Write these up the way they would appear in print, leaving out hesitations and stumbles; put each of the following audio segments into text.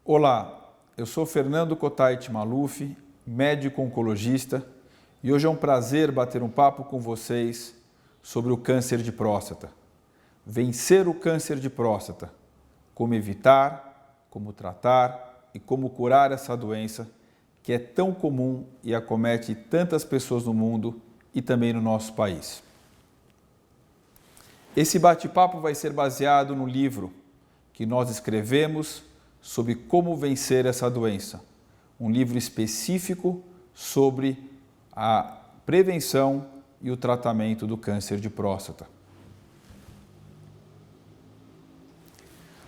Olá, eu sou Fernando Kotait Maluf, médico oncologista, e hoje é um prazer bater um papo com vocês sobre o câncer de próstata. Vencer o câncer de próstata, como evitar, como tratar e como curar essa doença que é tão comum e acomete tantas pessoas no mundo e também no nosso país. Esse bate-papo vai ser baseado no livro que nós escrevemos sobre como vencer essa doença. Um livro específico sobre a prevenção e o tratamento do câncer de próstata.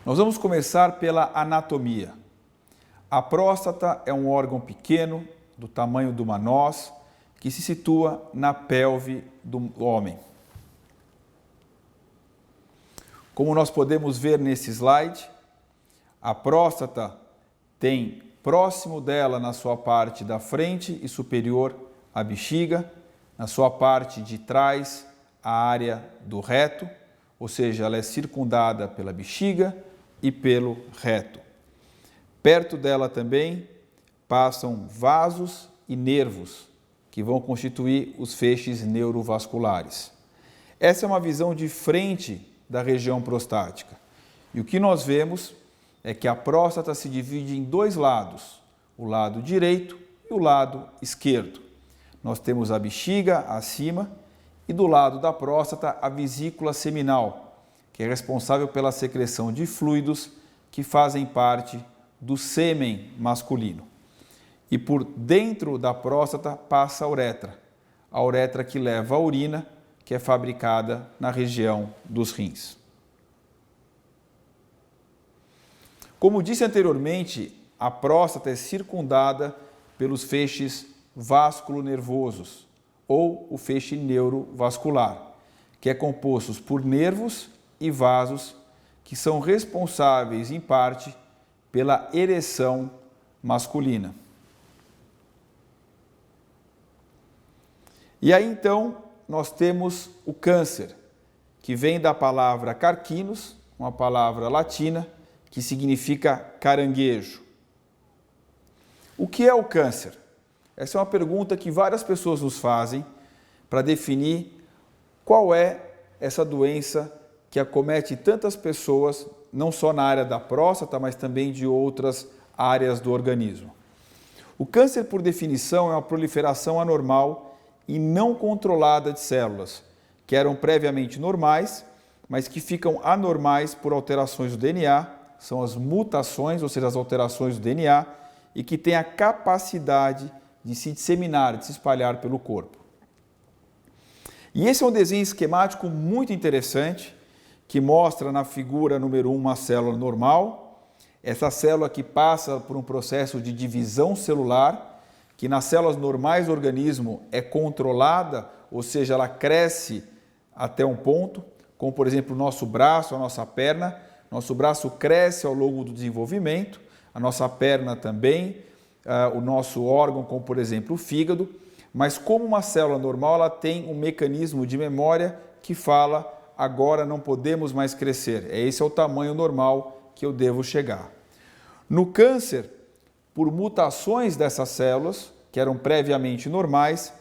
Nós vamos começar pela anatomia. A próstata é um órgão pequeno, do tamanho de uma noz, que se situa na pelve do homem. Como nós podemos ver nesse slide, a próstata tem próximo dela, na sua parte da frente e superior, a bexiga, na sua parte de trás, a área do reto, ou seja, ela é circundada pela bexiga e pelo reto. Perto dela também passam vasos e nervos, que vão constituir os feixes neurovasculares. Essa é uma visão de frente da região prostática. E o que nós vemos é que a próstata se divide em dois lados, o lado direito e o lado esquerdo. Nós temos a bexiga acima e do lado da próstata a vesícula seminal, que é responsável pela secreção de fluidos que fazem parte do sêmen masculino. E por dentro da próstata passa a uretra que leva a urina, que é fabricada na região dos rins. Como disse anteriormente, a próstata é circundada pelos feixes vasculonervosos, ou o feixe neurovascular, que é composto por nervos e vasos que são responsáveis, em parte, pela ereção masculina. E aí, então, nós temos o câncer, que vem da palavra carcinus, uma palavra latina, que significa caranguejo. O que é o câncer? Essa é uma pergunta que várias pessoas nos fazem para definir qual é essa doença que acomete tantas pessoas, não só na área da próstata, mas também de outras áreas do organismo. O câncer, por definição, é uma proliferação anormal e não controlada de células, que eram previamente normais, mas que ficam anormais por alterações do DNA, são as mutações, ou seja, as alterações do DNA, e que têm a capacidade de se disseminar, de se espalhar pelo corpo. E esse é um desenho esquemático muito interessante, que mostra na figura número 1 uma célula normal, essa célula que passa por um processo de divisão celular, que nas células normais do organismo é controlada, ou seja, ela cresce até um ponto, como por exemplo o nosso braço, a nossa perna. Nosso braço cresce ao longo do desenvolvimento, a nossa perna também, o nosso órgão, como por exemplo o fígado, mas como uma célula normal, ela tem um mecanismo de memória que fala, agora não podemos mais crescer, esse é o tamanho normal que eu devo chegar. No câncer, por mutações dessas células, que eram previamente normais,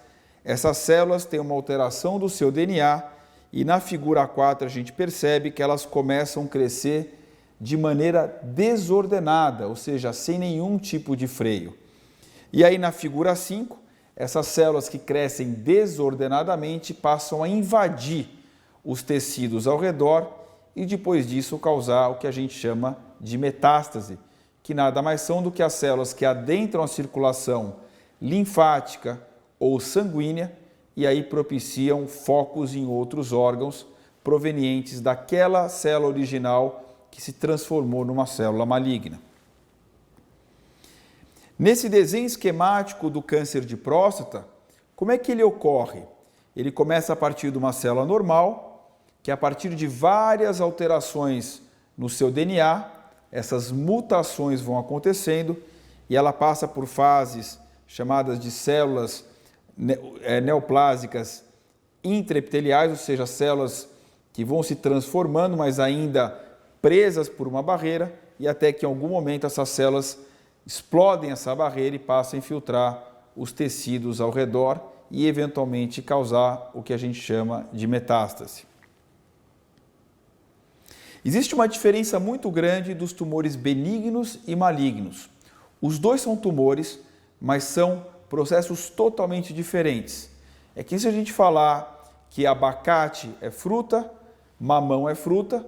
essas células têm uma alteração do seu DNA e na figura 4 a gente percebe que elas começam a crescer de maneira desordenada, ou seja, sem nenhum tipo de freio. E aí na figura 5, essas células que crescem desordenadamente passam a invadir os tecidos ao redor e depois disso causar o que a gente chama de metástase, que nada mais são do que as células que adentram a circulação linfática ou sanguínea e aí propiciam focos em outros órgãos provenientes daquela célula original que se transformou numa célula maligna. Nesse desenho esquemático do câncer de próstata, como é que ele ocorre? Ele começa a partir de uma célula normal, que a partir de várias alterações no seu DNA, essas mutações vão acontecendo e ela passa por fases chamadas de células neoplásicas intraepiteliais, ou seja, células que vão se transformando, mas ainda presas por uma barreira, e até que em algum momento essas células explodem essa barreira e passam a infiltrar os tecidos ao redor e eventualmente causar o que a gente chama de metástase. Existe uma diferença muito grande dos tumores benignos e malignos. Os dois são tumores, mas são processos totalmente diferentes. É que se a gente falar que abacate é fruta, mamão é fruta,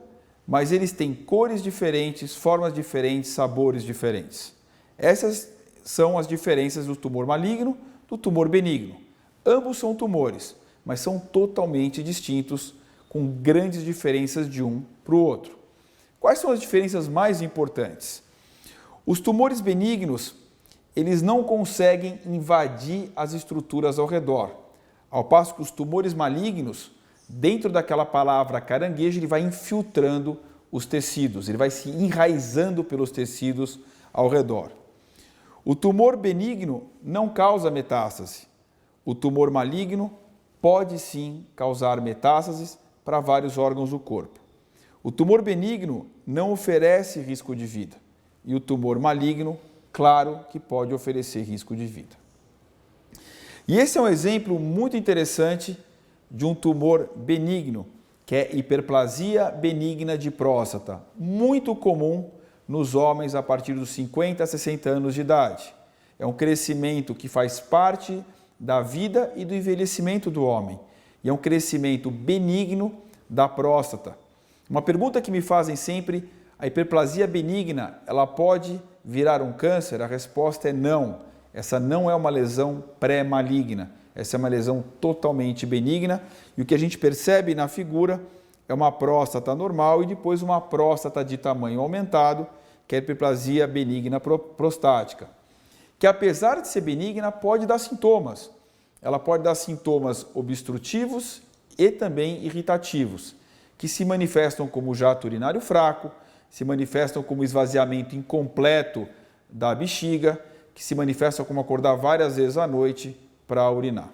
mas eles têm cores diferentes, formas diferentes, sabores diferentes. Essas são as diferenças do tumor maligno do tumor benigno. Ambos são tumores, mas são totalmente distintos, com grandes diferenças de um para o outro. Quais são as diferenças mais importantes? Os tumores benignos, eles não conseguem invadir as estruturas ao redor, ao passo que os tumores malignos, dentro daquela palavra caranguejo, ele vai infiltrando os tecidos, ele vai se enraizando pelos tecidos ao redor. O tumor benigno não causa metástase. O tumor maligno pode sim causar metástases para vários órgãos do corpo. O tumor benigno não oferece risco de vida e o tumor maligno, claro que pode oferecer risco de vida. E esse é um exemplo muito interessante de um tumor benigno, que é hiperplasia benigna de próstata, muito comum nos homens a partir dos 50 a 60 anos de idade. É um crescimento que faz parte da vida e do envelhecimento do homem. E é um crescimento benigno da próstata. Uma pergunta que me fazem sempre, a hiperplasia benigna, ela pode virar um câncer? A resposta é não. Essa não é uma lesão pré-maligna. Essa é uma lesão totalmente benigna. E o que a gente percebe na figura é uma próstata normal e depois uma próstata de tamanho aumentado, que é a hiperplasia benigna prostática, que apesar de ser benigna, pode dar sintomas. Ela pode dar sintomas obstrutivos e também irritativos, que se manifestam como jato urinário fraco, se manifestam como esvaziamento incompleto da bexiga, que se manifestam como acordar várias vezes à noite para urinar.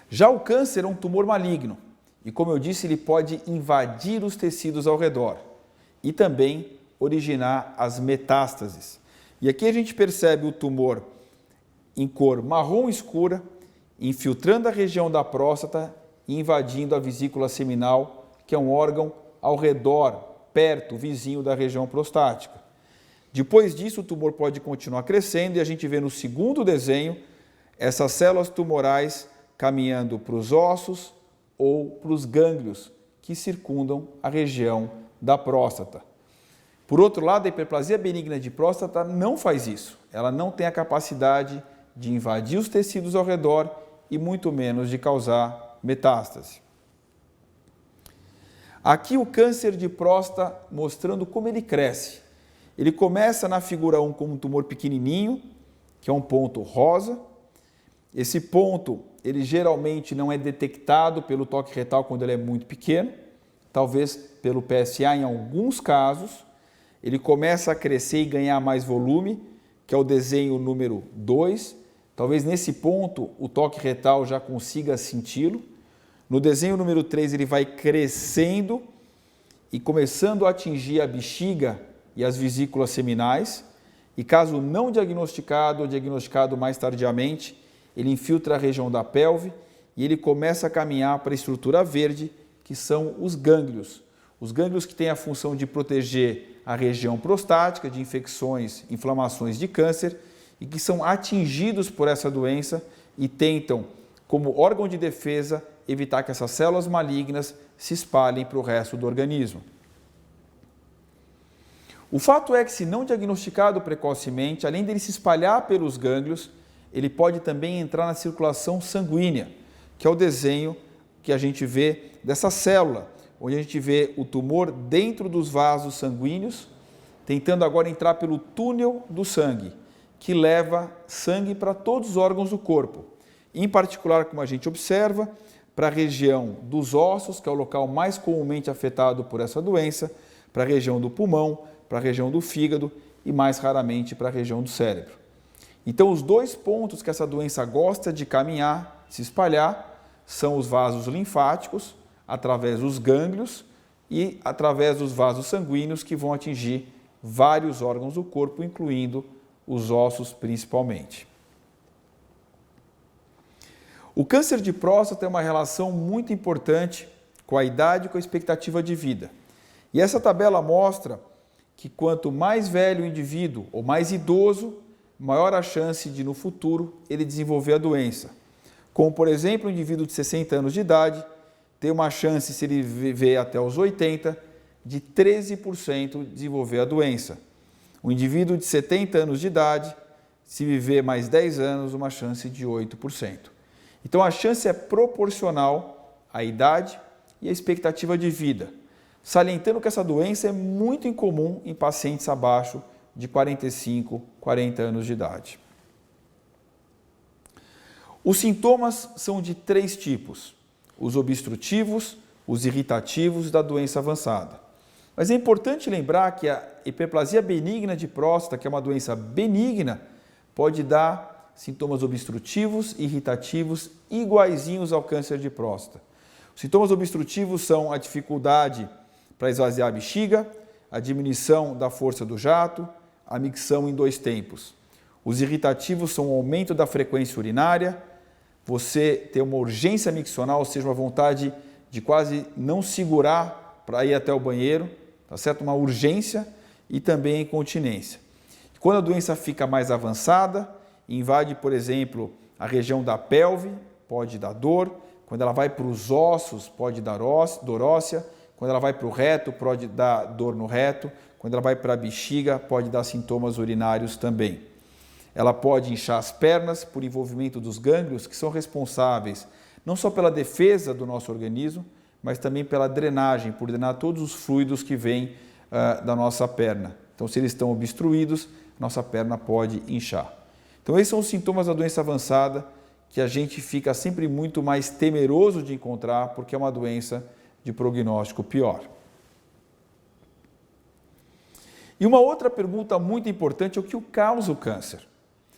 Já o câncer é um tumor maligno e, como eu disse, ele pode invadir os tecidos ao redor e também originar as metástases. E aqui a gente percebe o tumor em cor marrom escura, infiltrando a região da próstata e invadindo a vesícula seminal, que é um órgão ao redor, perto, vizinho da região prostática. Depois disso, o tumor pode continuar crescendo e a gente vê no segundo desenho essas células tumorais caminhando para os ossos ou para os gânglios que circundam a região da próstata. Por outro lado, a hiperplasia benigna de próstata não faz isso. Ela não tem a capacidade de invadir os tecidos ao redor e muito menos de causar metástase. Aqui o câncer de próstata mostrando como ele cresce. Ele começa na figura 1 como um tumor pequenininho, que é um ponto rosa. Esse ponto, ele geralmente não é detectado pelo toque retal quando ele é muito pequeno, talvez pelo PSA em alguns casos. Ele começa a crescer e ganhar mais volume, que é o desenho número 2. Talvez nesse ponto o toque retal já consiga senti-lo. No desenho número 3 ele vai crescendo e começando a atingir a bexiga e as vesículas seminais. E caso não diagnosticado ou diagnosticado mais tardiamente, ele infiltra a região da pelve e ele começa a caminhar para a estrutura verde, que são os gânglios. Os gânglios que têm a função de proteger a região prostática de infecções, inflamações de câncer e que são atingidos por essa doença e tentam, como órgão de defesa, evitar que essas células malignas se espalhem para o resto do organismo. O fato é que, se não diagnosticado precocemente, além dele se espalhar pelos gânglios, ele pode também entrar na circulação sanguínea, que é o desenho que a gente vê dessa célula, onde a gente vê o tumor dentro dos vasos sanguíneos, tentando agora entrar pelo túnel do sangue, que leva sangue para todos os órgãos do corpo. Em particular, como a gente observa, para a região dos ossos, que é o local mais comumente afetado por essa doença, para a região do pulmão, para a região do fígado e, mais raramente, para a região do cérebro. Então, os dois pontos que essa doença gosta de caminhar, se espalhar, são os vasos linfáticos, através dos gânglios, e através dos vasos sanguíneos que vão atingir vários órgãos do corpo, incluindo os ossos principalmente. O câncer de próstata tem uma relação muito importante com a idade e com a expectativa de vida. E essa tabela mostra que quanto mais velho o indivíduo ou mais idoso, maior a chance de no futuro ele desenvolver a doença. Como, por exemplo, um indivíduo de 60 anos de idade tem uma chance, se ele viver até os 80, de 13% de desenvolver a doença. Um indivíduo de 70 anos de idade, se viver mais 10 anos, uma chance de 8%. Então, a chance é proporcional à idade e à expectativa de vida, salientando que essa doença é muito incomum em pacientes abaixo de 45, 40 anos de idade. Os sintomas são de 3 tipos: os obstrutivos, os irritativos e da doença avançada. Mas é importante lembrar que a hiperplasia benigna de próstata, que é uma doença benigna, pode dar sintomas obstrutivos e irritativos iguaizinhos ao câncer de próstata. Os sintomas obstrutivos são a dificuldade para esvaziar a bexiga, a diminuição da força do jato, a micção em 2 tempos. Os irritativos são o aumento da frequência urinária, você ter uma urgência miccional, ou seja, uma vontade de quase não segurar para ir até o banheiro, tá certo? Uma urgência e também a incontinência. Quando a doença fica mais avançada, invade, por exemplo, a região da pelve, pode dar dor. Quando ela vai para os ossos, pode dar dor óssea. Quando ela vai para o reto, pode dar dor no reto. Quando ela vai para a bexiga, pode dar sintomas urinários também. Ela pode inchar as pernas por envolvimento dos gânglios, que são responsáveis não só pela defesa do nosso organismo, mas também pela drenagem, por drenar todos os fluidos que vêm da nossa perna. Então, se eles estão obstruídos, nossa perna pode inchar. Então, esses são os sintomas da doença avançada que a gente fica sempre muito mais temeroso de encontrar, porque é uma doença de prognóstico pior. E uma outra pergunta muito importante é o que causa o câncer.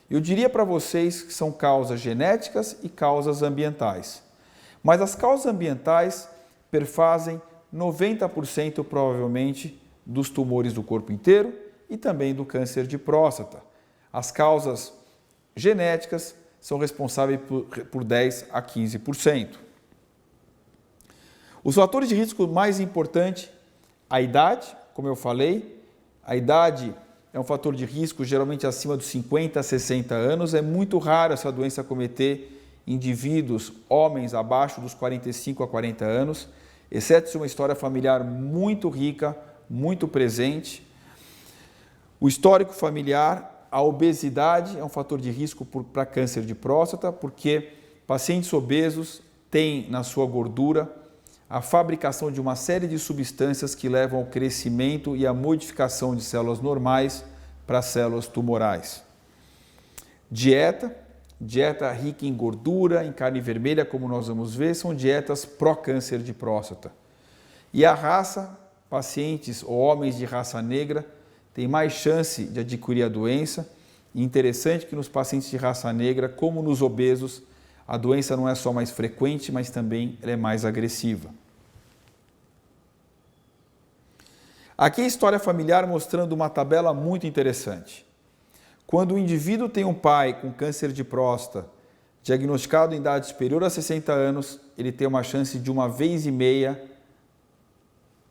Eu diria para vocês que são causas genéticas e causas ambientais. Mas as causas ambientais perfazem 90% provavelmente dos tumores do corpo inteiro e também do câncer de próstata. As causas genéticas são responsáveis por 10 a 15%. Os fatores de risco mais importantes, a idade, como eu falei, a idade é um fator de risco geralmente acima dos 50 a 60 anos. É muito raro essa doença acometer indivíduos, homens abaixo dos 45 a 40 anos, exceto se uma história familiar muito rica, muito presente. O histórico familiar, a obesidade é um fator de risco para câncer de próstata, porque pacientes obesos têm na sua gordura a fabricação de uma série de substâncias que levam ao crescimento e à modificação de células normais para células tumorais. Dieta rica em gordura, em carne vermelha, como nós vamos ver, são dietas pró-câncer de próstata. E a raça, pacientes ou homens de raça negra têm mais chance de adquirir a doença. E interessante que nos pacientes de raça negra, como nos obesos, a doença não é só mais frequente, mas também ela é mais agressiva. Aqui a história familiar mostrando uma tabela muito interessante. Quando o indivíduo tem um pai com câncer de próstata, diagnosticado em idade superior a 60 anos, ele tem uma chance de 1,5 vezes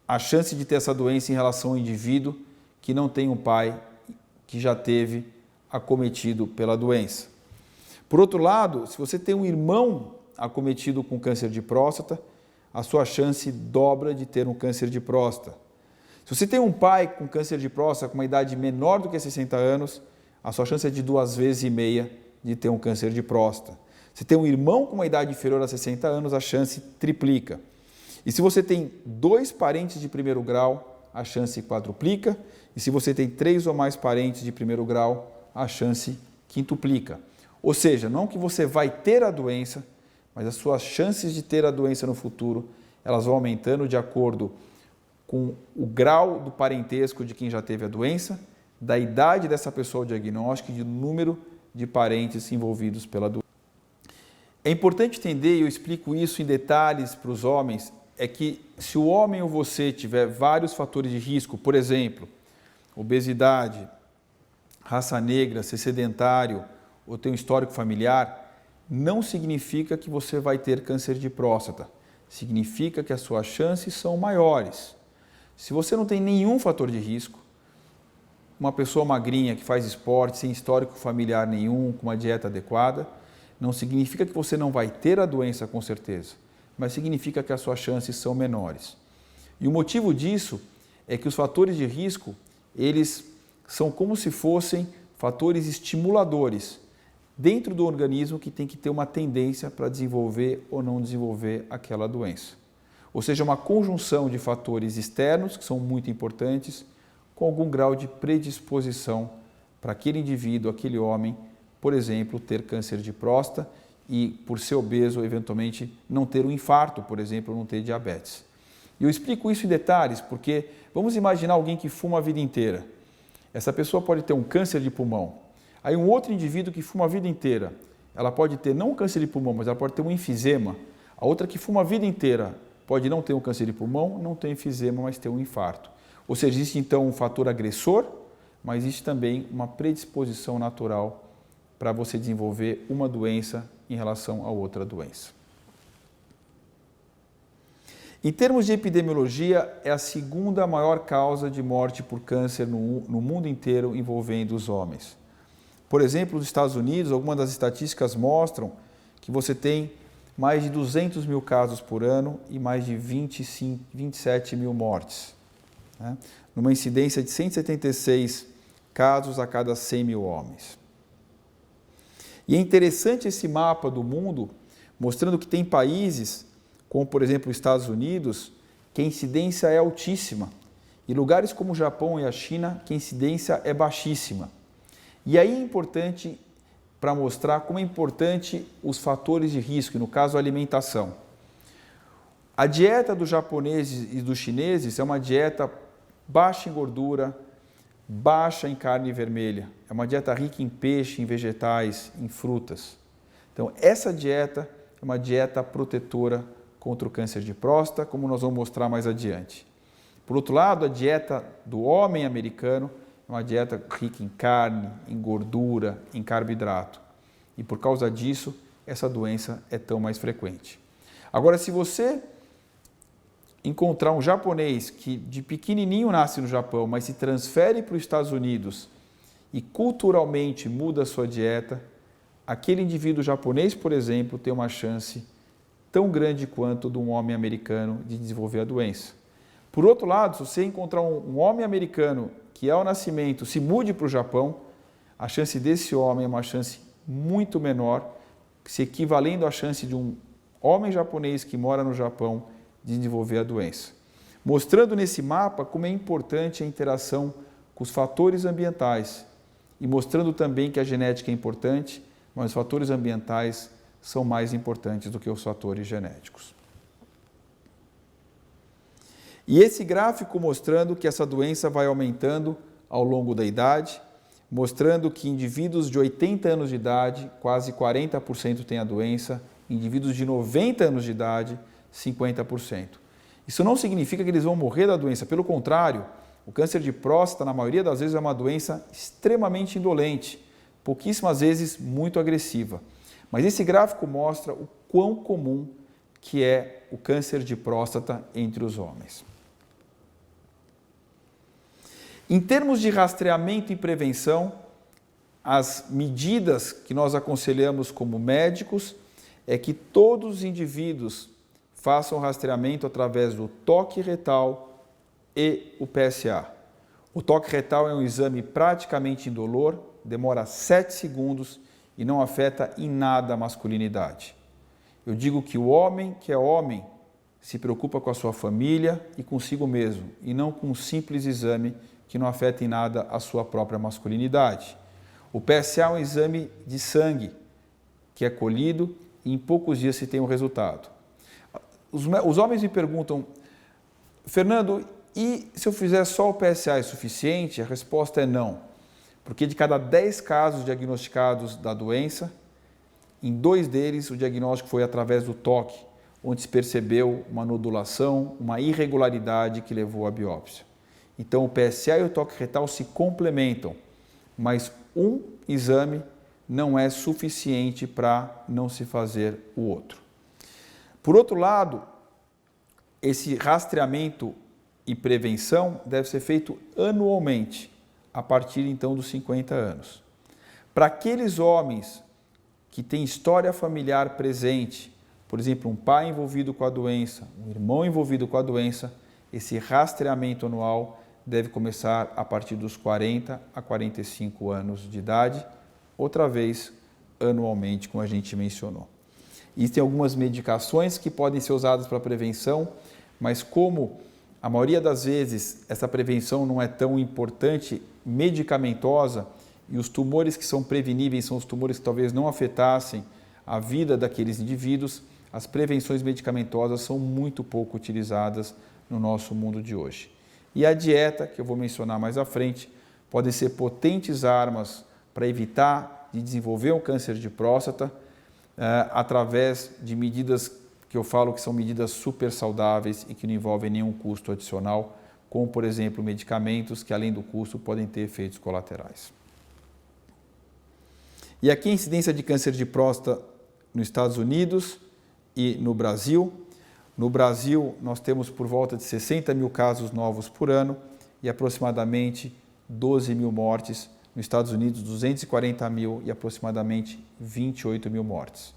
a chance de ter essa doença em relação ao indivíduo que não tem um pai que já teve acometido pela doença. Por outro lado, se você tem um irmão acometido com câncer de próstata, a sua chance dobra de ter um câncer de próstata. Se você tem um pai com câncer de próstata com uma idade menor do que 60 anos, a sua chance é de 2,5 vezes de ter um câncer de próstata. Se tem um irmão com uma idade inferior a 60 anos, a chance triplica. E se você tem 2 parentes de primeiro grau, a chance quadruplica. E se você tem 3 ou mais parentes de primeiro grau, a chance quintuplica. Ou seja, não que você vai ter a doença, mas as suas chances de ter a doença no futuro, elas vão aumentando de acordo com o grau do parentesco de quem já teve a doença, da idade dessa pessoa ao diagnóstico e do número de parentes envolvidos pela doença. É importante entender, e eu explico isso em detalhes para os homens, é que se o homem ou você tiver vários fatores de risco, por exemplo, obesidade, raça negra, ser sedentário ou ter um histórico familiar, não significa que você vai ter câncer de próstata. Significa que as suas chances são maiores. Se você não tem nenhum fator de risco, uma pessoa magrinha que faz esporte, sem histórico familiar nenhum, com uma dieta adequada, não significa que você não vai ter a doença com certeza, mas significa que as suas chances são menores. E o motivo disso é que os fatores de risco, eles são como se fossem fatores estimuladores dentro do organismo que tem que ter uma tendência para desenvolver ou não desenvolver aquela doença. Ou seja, uma conjunção de fatores externos, que são muito importantes, com algum grau de predisposição para aquele indivíduo, aquele homem, por exemplo, ter câncer de próstata e, por ser obeso, eventualmente não ter um infarto, por exemplo, ou não ter diabetes. E eu explico isso em detalhes porque vamos imaginar alguém que fuma a vida inteira. Essa pessoa pode ter um câncer de pulmão. Aí um outro indivíduo que fuma a vida inteira, ela pode ter não um câncer de pulmão, mas ela pode ter um enfisema. A outra que fuma a vida inteira pode não ter um câncer de pulmão, não ter enfisema, mas ter um infarto. Ou seja, existe então um fator agressor, mas existe também uma predisposição natural para você desenvolver uma doença em relação a outra doença. Em termos de epidemiologia, é a segunda maior causa de morte por câncer no mundo inteiro envolvendo os homens. Por exemplo, nos Estados Unidos, algumas das estatísticas mostram que você tem mais de 200 mil casos por ano e mais de 27 mil mortes, né? Numa incidência de 176 casos a cada 100 mil homens. E é interessante esse mapa do mundo, mostrando que tem países, como por exemplo os Estados Unidos, que a incidência é altíssima, e lugares como o Japão e a China, que a incidência é baixíssima. E aí é importante para mostrar como é importante os fatores de risco, no caso a alimentação. A dieta dos japoneses e dos chineses é uma dieta baixa em gordura, baixa em carne vermelha. É uma dieta rica em peixe, em vegetais, em frutas. Então, essa dieta é uma dieta protetora contra o câncer de próstata, como nós vamos mostrar mais adiante. Por outro lado, a dieta do homem americano é uma dieta rica em carne, em gordura, em carboidrato. E por causa disso, essa doença é tão mais frequente. Agora, se você encontrar um japonês que de pequenininho nasce no Japão, mas se transfere para os Estados Unidos e culturalmente muda a sua dieta, aquele indivíduo japonês, por exemplo, tem uma chance tão grande quanto de um homem americano de desenvolver a doença. Por outro lado, se você encontrar um homem americano que ao nascimento se mude para o Japão, a chance desse homem é uma chance muito menor, se equivalendo à chance de um homem japonês que mora no Japão de desenvolver a doença. Mostrando nesse mapa como é importante a interação com os fatores ambientais e mostrando também que a genética é importante, mas os fatores ambientais são mais importantes do que os fatores genéticos. E esse gráfico mostrando que essa doença vai aumentando ao longo da idade, mostrando que indivíduos de 80 anos de idade, quase 40% têm a doença, indivíduos de 90 anos de idade, 50%. Isso não significa que eles vão morrer da doença, pelo contrário, o câncer de próstata, na maioria das vezes, é uma doença extremamente indolente, pouquíssimas vezes muito agressiva. Mas esse gráfico mostra o quão comum que é o câncer de próstata entre os homens. Em termos de rastreamento e prevenção, as medidas que nós aconselhamos como médicos é que todos os indivíduos façam rastreamento através do toque retal e o PSA. O toque retal é um exame praticamente indolor, demora 7 segundos e não afeta em nada a masculinidade. Eu digo que o homem que é homem se preocupa com a sua família e consigo mesmo, e não com um simples exame que não afeta em nada a sua própria masculinidade. O PSA é um exame de sangue que é colhido e em poucos dias se tem um resultado. Os homens me perguntam, Fernando, e se eu fizer só o PSA é suficiente? A resposta é não, porque de cada 10 casos diagnosticados da doença, em 2 deles o diagnóstico foi através do toque, onde se percebeu uma nodulação, uma irregularidade que levou à biópsia. Então, o PSA e o toque retal se complementam, mas um exame não é suficiente para não se fazer o outro. Por outro lado, esse rastreamento e prevenção deve ser feito anualmente, a partir então dos 50 anos. Para aqueles homens que têm história familiar presente, por exemplo, um pai envolvido com a doença, um irmão envolvido com a doença, esse rastreamento anual deve começar a partir dos 40 a 45 anos de idade, outra vez anualmente, como a gente mencionou. Existem algumas medicações que podem ser usadas para prevenção, mas como a maioria das vezes essa prevenção não é tão importante, medicamentosa, e os tumores que são preveníveis são os tumores que talvez não afetassem a vida daqueles indivíduos, as prevenções medicamentosas são muito pouco utilizadas no nosso mundo de hoje. E a dieta, que eu vou mencionar mais à frente, podem ser potentes armas para evitar de desenvolver um câncer de próstata, através de medidas que eu falo que são medidas super saudáveis e que não envolvem nenhum custo adicional, como, por exemplo, medicamentos que, além do custo, podem ter efeitos colaterais. E aqui a incidência de câncer de próstata nos Estados Unidos e no Brasil. No Brasil, nós temos por volta de 60 mil casos novos por ano e aproximadamente 12 mil mortes. Nos Estados Unidos, 240 mil e aproximadamente 28 mil mortes.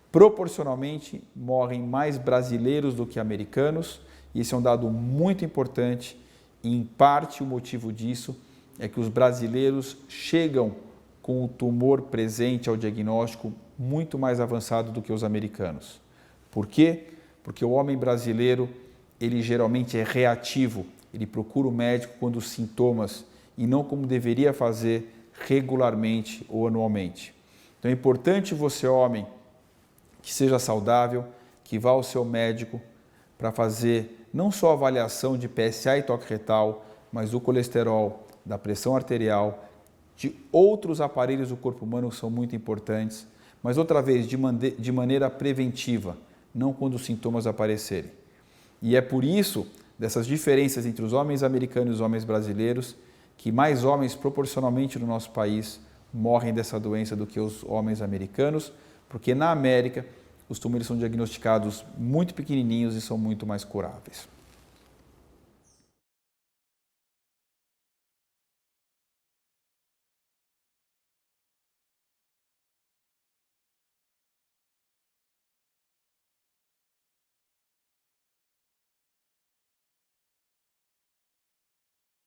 Proporcionalmente, morrem mais brasileiros do que americanos, e esse é um dado muito importante, e em parte o motivo disso é que os brasileiros chegam com o tumor presente ao diagnóstico muito mais avançado do que os americanos. Por quê? Porque o homem brasileiro, ele geralmente é reativo, ele procura o médico quando os sintomas e não como deveria fazer regularmente ou anualmente. Então é importante você, homem, que seja saudável, que vá ao seu médico para fazer não só a avaliação de PSA e toque retal, mas do colesterol, da pressão arterial, de outros aparelhos do corpo humano que são muito importantes, mas outra vez de maneira preventiva, não quando os sintomas aparecerem. E é por isso, dessas diferenças entre os homens americanos e os homens brasileiros, que mais homens proporcionalmente no nosso país morrem dessa doença do que os homens americanos, porque na América os tumores são diagnosticados muito pequenininhos e são muito mais curáveis.